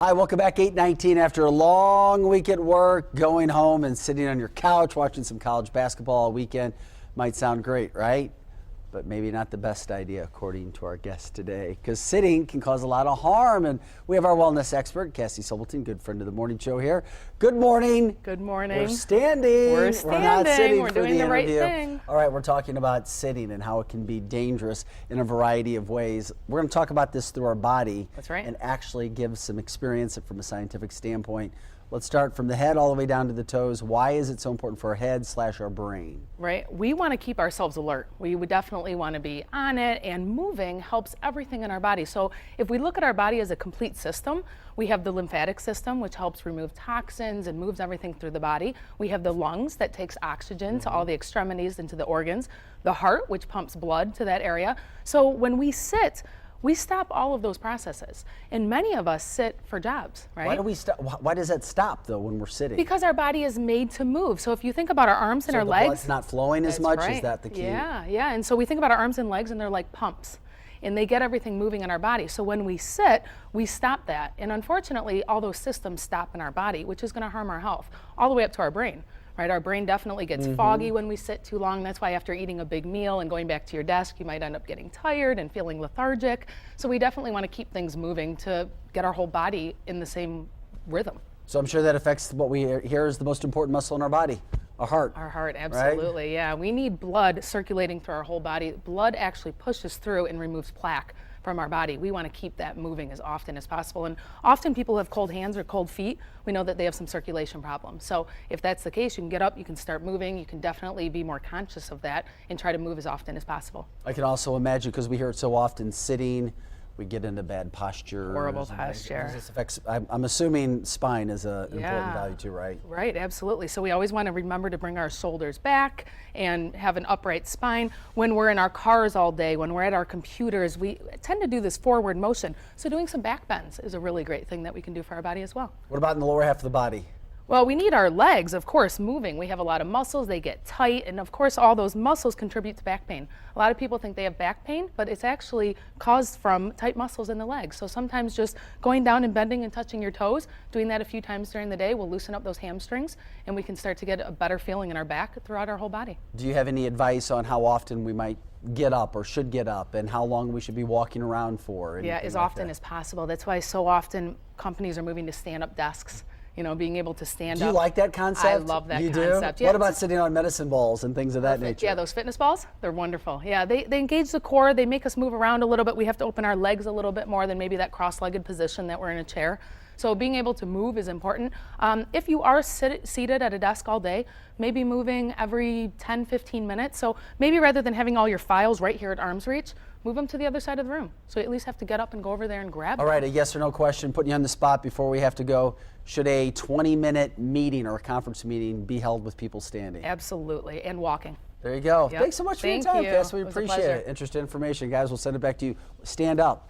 Hi, welcome back. 8:19 after a long week at work, going home and sitting on your couch watching some college basketball all weekend might sound great, right? But maybe not the best idea, according to our guest today, because sitting can cause a lot of harm. And we have our wellness expert, Cassie Sobelton, good friend of the morning show here. Good morning. Good morning. We're standing. We're standing. We're not sitting We're for doing the right thing. All right, we're talking about sitting and how it can be dangerous in a variety of ways. We're going to talk about this through our body. That's right. And actually give some experience from a scientific standpoint. Let's start from the head all the way down to the toes. Why is it so important for our head / our brain? Right. We want to keep ourselves alert. We would definitely want to be on it, and moving helps everything in our body. So if we look at our body as a complete system, we have the lymphatic system, which helps remove toxins and moves everything through the body. We have the lungs that takes oxygen to all the extremities and to the organs. The heart, which pumps blood to that area. So when we sit, we stop all of those processes, and many of us sit for jobs, right? Why do we stop? Why does that stop though when we're sitting? Because our body is made to move. So if you think about our arms and our legs, blood's not flowing as much. right. Is that the key? Yeah. And so we think about our arms and legs, and they're like pumps, and they get everything moving in our body. So when we sit, we stop that, and unfortunately, all those systems stop in our body, which is going to harm our health, all the way up to our brain. Right, our brain definitely gets foggy when we sit too long. That's why after eating a big meal and going back to your desk, you might end up getting tired and feeling lethargic. So we definitely want to keep things moving to get our whole body in the same rhythm. So I'm sure that affects what we hear is the most important muscle in our body, our heart. Our heart, absolutely, right? Yeah. We need blood circulating through our whole body. Blood actually pushes through and removes plaque from our body. We want to keep that moving as often as possible. And often people have cold hands or cold feet. We know that they have some circulation problems. So if that's the case, you can get up, you can start moving. You can definitely be more conscious of that and try to move as often as possible. I can also imagine, because we hear it so often, sitting, we get into bad posture. Horrible posture. This affects, I'm assuming spine is an important value too, right? Right, absolutely. So we always want to remember to bring our shoulders back and have an upright spine. When we're in our cars all day, when we're at our computers, we tend to do this forward motion. So doing some back bends is a really great thing that we can do for our body as well. What about in the lower half of the body? Well, we need our legs, of course, moving. We have a lot of muscles, they get tight, and of course all those muscles contribute to back pain. A lot of people think they have back pain, but it's actually caused from tight muscles in the legs. So sometimes just going down and bending and touching your toes, doing that a few times during the day will loosen up those hamstrings, and we can start to get a better feeling in our back throughout our whole body. Do you have any advice on how often we might get up or should get up, and how long we should be walking around for? Yeah, as often as possible. That's why so often companies are moving to stand-up desks. You know, being able to stand up. Do you like that concept? I love that concept. Do? Yeah, what about sitting on medicine balls and things of that nature? Yeah, those fitness balls, they're wonderful. Yeah, they engage the core, they make us move around a little bit. We have to open our legs a little bit more than maybe that cross-legged position that we're in a chair. So being able to move is important. If you are seated at a desk all day, maybe moving every 10-15 minutes. So maybe rather than having all your files right here at arm's reach, move them to the other side of the room. So you at least have to get up and go over there and grab them. All right, a yes or no question, putting you on the spot before we have to go. Should a 20-minute meeting or a conference meeting be held with people standing? Absolutely, and walking. There you go. Yep. Thanks so much for your time, Cass. We It was a appreciate pleasure. it. Interesting information. Guys, we'll send it back to you. Stand up.